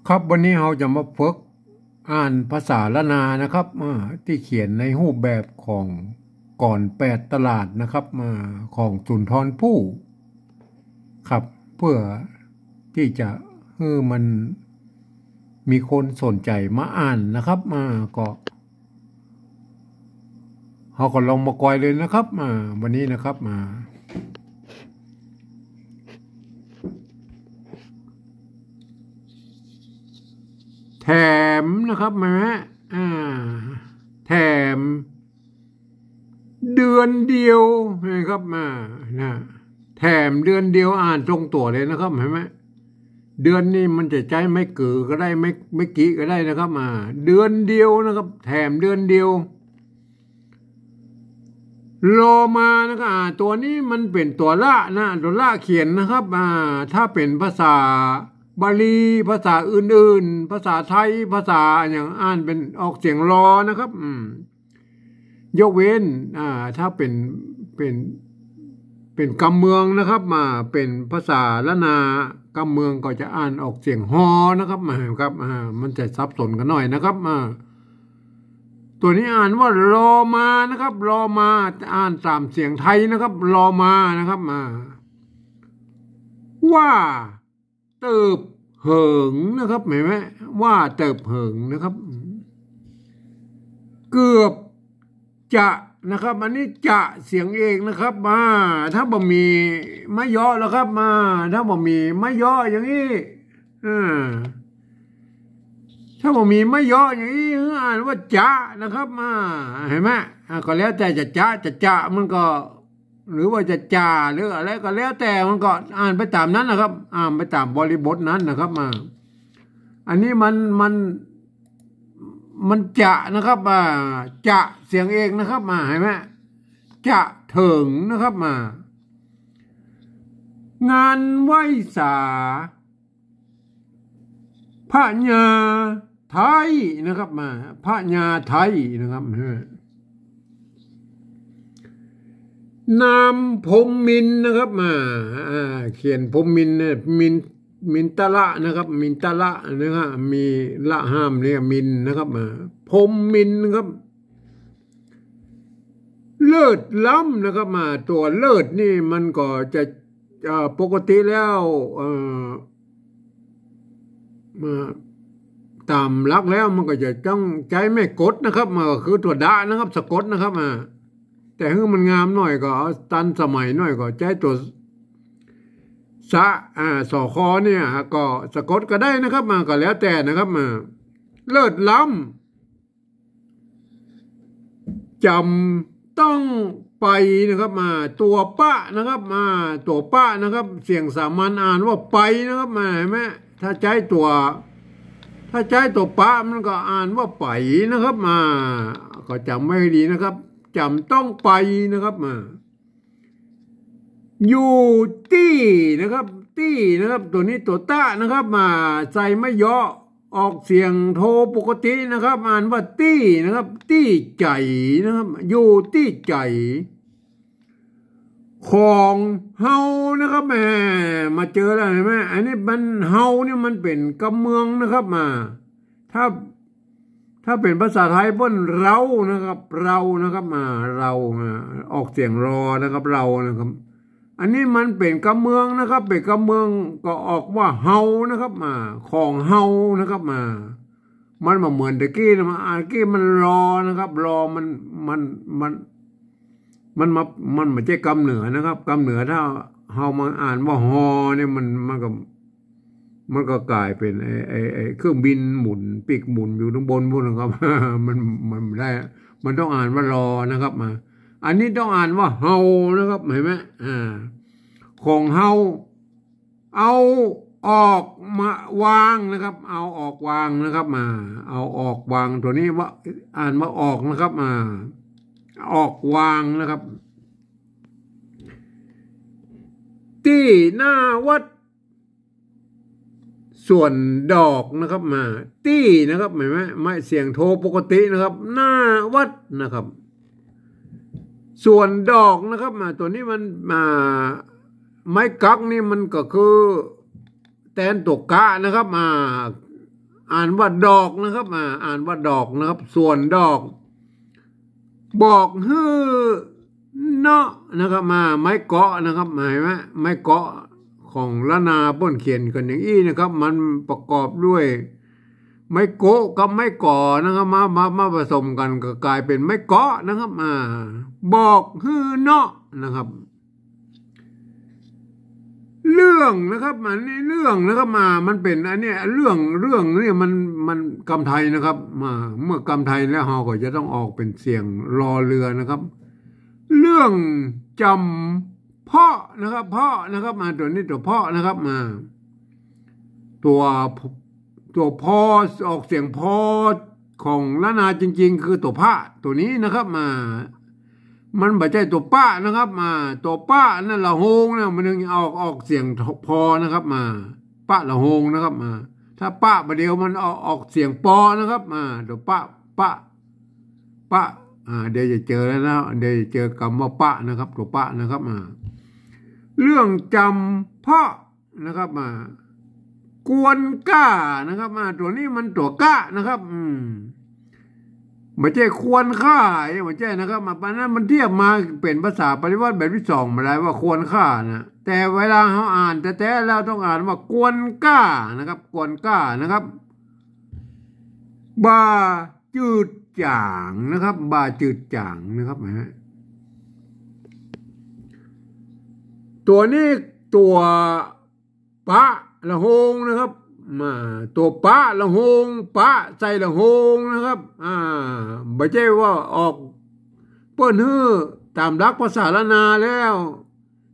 ครับวันนี้เราจะมาฝึกอ่านภาษาละนานะครับที่เขียนในรูปแบบของก่อนแปดตลาดนะครับของสุนทรภู่ครับเพื่อที่จะให้มันมีคนสนใจมาอ่านนะครับก็เราก็ลองมากอยเลยนะครับวันนี้นะครับแถมนะครับอ่าแถมเดือนเดียวนะครับนะแถมเดือนเดียวอ่านตรงตัวเลยนะครับเห็นไหมเดือนนี้มันจะใช้ไม่เกือก็ได้ไม่กี่ก็ได้นะครับเดือนเดียวนะครับแถมเดือนเดียวรอมานะครับตัวนี้มันเป็นตัวละนะตัวละเขียนนะครับถ้าเป็นภาษาบาลีภาษาอื่นๆภาษาไทยภาษาอย่างอ่านเป็นออกเสียงรอนะครับยกเว้นถ้าเป็นกำเมืองนะครับเป็นภาษาละนากำเมืองก็จะอ่านออกเสียงฮอนะครับครับมันจะซับซ้อนกันหน่อยนะครับตัวนี้อ่านว่ารอมานะครับรอมาอ่านตามเสียงไทยนะครับรอมานะครับว่าเติบเหิงนะครับเห็นไหมว่าเติบเหิงนะครับเกือบจะนะครับอันนี้จะเสียงเอกนะครับถ้าบ่มีไม่ย่อแล้วครับถ้าบ่มีไม่ย่ออย่างนี้ถ้าบ่มีไม่ย่ออย่างนี้อ่านว่าจะนะครับเห็นไหมก็แล้วแต่จะมันก็หรือว่าจะจ่าหรืออะไรก็แล้วแต่มันก็อ่านไปตามนั้นนะครับอ่านไปตามบริบทนั้นนะครับอันนี้มันจะนะครับจะเสียงเองนะครับเห็นไหมจะถึงนะครับงานไหว้สาพระญาไทยนะครับพระญาไทยนะครับนามพรหมมินนะครับเขียนพรหมมินเนี่ยมินตละนะครับมินตละนะครับมีละห้ามเนี่ยมินนะครับพรหมมินนะครับเลิศล้ำนะครับตัวเลิศนี่มันก็จะปกติแล้วตามหลักแล้วมันก็จะต้องใจไม่กดนะครับก็คือตัวดะนะครับสะกดนะครับแต่ให้มันงามหน่อยก็ตันสมัยหน่อยก็ใจตัวสอคอเนี่ยก็สะกดก็ได้นะครับก็แล้วแต่นะครับเลิศล้ำจำต้องไปนะครับตัวปะนะครับตัวปะนะครับเสียงสามัญอ่านว่าไปนะครับเห็นไหมถ้าใจตัวปะมันก็อ่านว่าไปนะครับก็จำไม่ดีนะครับจำต้องไปนะครับอยู่ตี้นะครับตี้นะครับตัวนี้ตัวตะนะครับใส่ไม่ย่อออกเสียงโทปกตินะครับอ่านว่าตี้นะครับตี้ใจนะครับอยู่ตี้ใจของเฮานะครับมาเจอแล้วเห็นไหมอันนี้มันเฮาเนี่ยมันเป็นกำเมืองนะครับถ้าเป็นภาษาไทยบนเรานะครับเรานะครับเราออกเสียงรอนะครับเรานะครับอันนี้มันเป็นกำเมืองนะครับเป็นกำเมืองก็ออกว่าเฮานะครับของเฮานะครับมันมาเหมือนตะกี้นะกี้มันรอนะครับรอมันไม่ใช่กำเหนือนะครับกำเหนือถ้าเฮามาอ่านว่าฮอเนี่ยมันก็กลายเป็นไอ้เครื่องบินหมุนปีกหมุนอยู่ข้างบนพวกนะครับมันได้มันต้องอ่านว่ารอนะครับอันนี้ต้องอ่านว่าเฮานะครับเห็นไหมของเฮาเอาออกมาวางนะครับเอาออกวางนะครับเอาออกวางตัวนี้ว่าอ่านว่าออกนะครับออกวางนะครับที่หน้าวัดส่วนดอกนะครับตี้นะครับเห็นไหมไม่เสียงโทปกตินะครับหน้าวัดนะครับส่วนดอกนะครับตัวนี้มันไม้กักนี่มันก็คือแตนตกกะนะครับ อ่านว่าดอกนะครับอ่านว่าดอกนะครับส่วนดอกบอกฮือเนาะนะครับไม้เกาะนะครับหมายไหมไม้เกาะของละนาป้นเขียนกันอย่างนี้นะครับมันประกอบด้วยไม้โกะกับไม้ก่อนะครับมาผสมกันก็กลายเป็นไม้เกาะนะครับบอกฮือเนาะนะครับเรื่องนะครับอันนี้เรื่องนะครับมันเป็นอันนี้เรื่องนี่มันกำไทยนะครับเมื่อกำไทยแล้วเราก็จะต้องออกเป็นเสียงรอเรือนะครับเรื่องจำเพาะนะครับเพาะนะครับตัวนี้ตัวเพาะนะครับตัวพอออกเสียงพอของละนาจริงๆคือตัวพะตัวนี้นะครับมันไม่ใช่ตัวป้านะครับตัวป้านั่นละโฮงนะมันถึงออกเสียงพอนะครับป้าละโฮงนะครับถ้าป้าประเดี๋ยวมันออกเสียงปอนะครับตัวป้าเดี๋ยวจะเจอแล้วนะเดี๋ยวจะเจอคำว่าป้านะครับตัวป้านะครับเรื่องจำเพาะนะครับกวนก้านะครับตัวนี้มันตัวก้านะครับไม่ใช่ควรค่าไม่ใช่นะครับปานนั้นมันเทียบมาเป็นภาษาปริวัติแบบที่สองมาได้ว่าควรค่านะแต่เวลาเขาอ่านแต่แล้วต้องอ่านว่ากวนก้านะครับกวนก้านะครับบาจืดจางนะครับบาจืดจางนะครับตัวนี้ตัวปะละโฮงนะครับตัวปะละโฮงปะใส่ละโฮงนะครับไม่ใช่ว่าออกเปิ้นฮื้อตามรักภาษาละนาแล้ว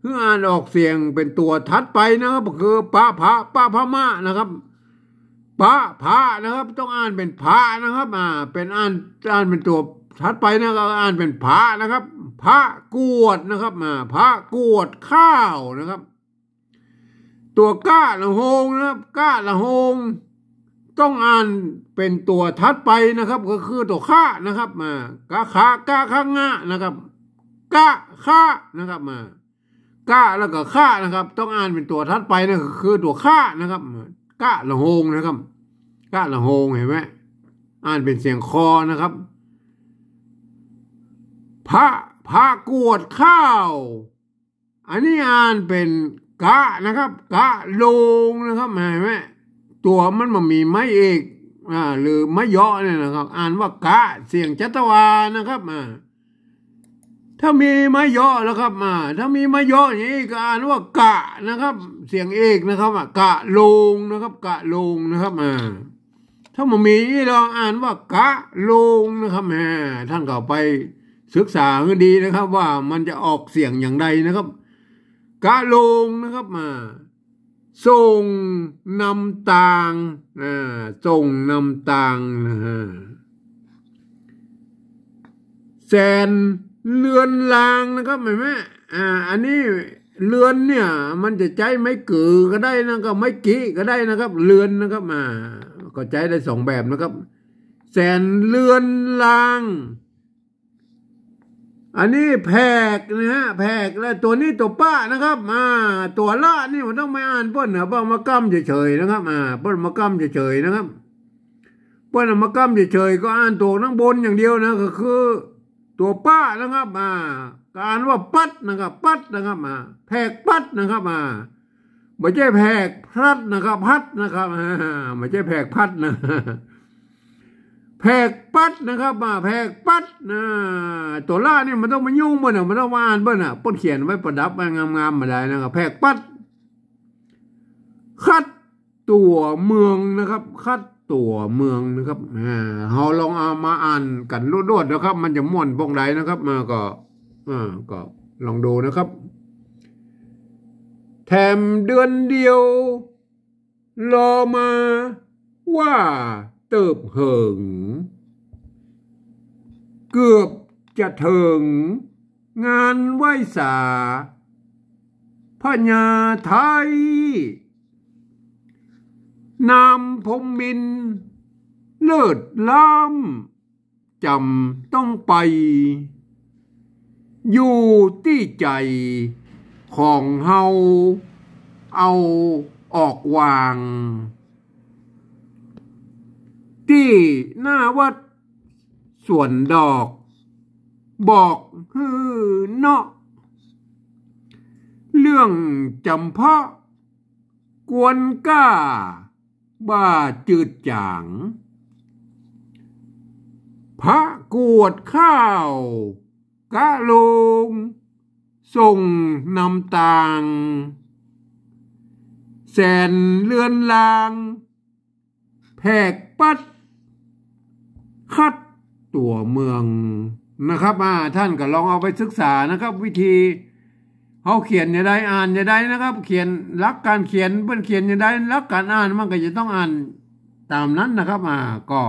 คืออ่านออกเสียงเป็นตัวทัดไปนะครับคือปะพะมะนะครับปะพะนะครับต้องอ่านเป็นพะนะครับเป็นอ่านเป็นตัวทัดไปนะครับอ่านเป็นพะนะครับพะกวดนะครับพะกวดข้าวนะครับตัวก้าละโฮงนะครับก้าละโฮงต้องอ่านเป็นตัวทัดไปนะครับก็คือตัวข้านะครับกะขาก้าข้างะนะครับกะข้านะครับก้าแล้วก็ข้านะครับต้องอ่านเป็นตัวทัดไปนะคือตัวข้านะครับก้าละโฮงนะครับก้าละโฮงเห็นไหมอ่านเป็นเสียงคอนะครับพระกวดข้าวอันนี้อ่านเป็นกะนะครับกะลงนะครับเห็นไหมตัวมันมีไม้เอกหรือไม้ย่อเนี่ยนะครับอ่านว่ากะเสียงจัตวานะครับถ้ามีไม้ย่อแล้วครับถ้ามีไม้ย่ออย่างนี้ก็อ่านว่ากะนะครับเสียงเอกนะครับกะลงนะครับกะลงนะครับถ้ามันมีเราอ่านว่ากะลงนะครับท่านก็ไปศึกษาให้ดีนะครับว่ามันจะออกเสียงอย่างไรนะครับกะลงนะครับส่งนำต่างส่งนำต่างแสนเลือนลางนะครับเห็นไหมอันนี้เลือนเนี่ยมันจะใจไม่กือก็ได้นะครับไม่กี้ก็ได้นะครับเลือนนะครับก็ใจได้สองแบบนะครับแสนเลือนลางอันนี้แพกนะฮะแพกแล้วตัวนี้ตัวป้านะครับตัวละนี่มันต้องไม่อ่านเปิ้ลนะเปิ้ลมากำเฉยๆนะครับเปิ้ลมากำเฉยๆนะครับเปิ้ลมากำเฉยๆก็อ่านตัวข้างบนอย่างเดียวนะก็คือตัวป้านะครับการว่าปัดนะครับปัดนะครับแพกปัดนะครับไม่ใช่แพกพัดนะครับพัดนะครับไม่ใช่แพกพัดนะแพกปัดนะครับแพกปัดตัวล่านี่มันต้องมายุ่งบ่มันต้องมาอ่านบ่ป้นเขียนไว้ประดับไว้งามๆมาได้นะครับแพกปัดคัดตัวเมืองนะครับคัดตัวเมืองนะครับเราลองเอามาอ่านกันรวดๆนะครับมันจะม่วนปองใดนะครับก็ลองดูนะครับแถมเดือนเดียวรอมาว่าเติบเหิงเกือบจะถึงงานไหว้สาพญาไทยนามพรหมมินทร์เลิศล้ำจำต้องไปอยู่ที่ใจของเฮาเอาออกวาง ที่หน้าวัดสวนดอกบอกฮือเนาะเรื่องจำเพาะกวนก้าบ้าจืดจางพระกวดข้าวกะโลงส่งนำตางแสนเลือนลางแผกปัดคัดตัวเมืองนะครับท่านก็ลองเอาไปศึกษานะครับ วิธีเขาเขียนอย่างไรอ่านอย่างไรนะครับ เขียนหลักการเขียนเพื่อนเขียนอย่างไรหลักการอ่านมันก็จะต้องอ่านตามนั้นนะครับก็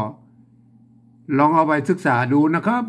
ลองเอาไปศึกษาดูนะครับ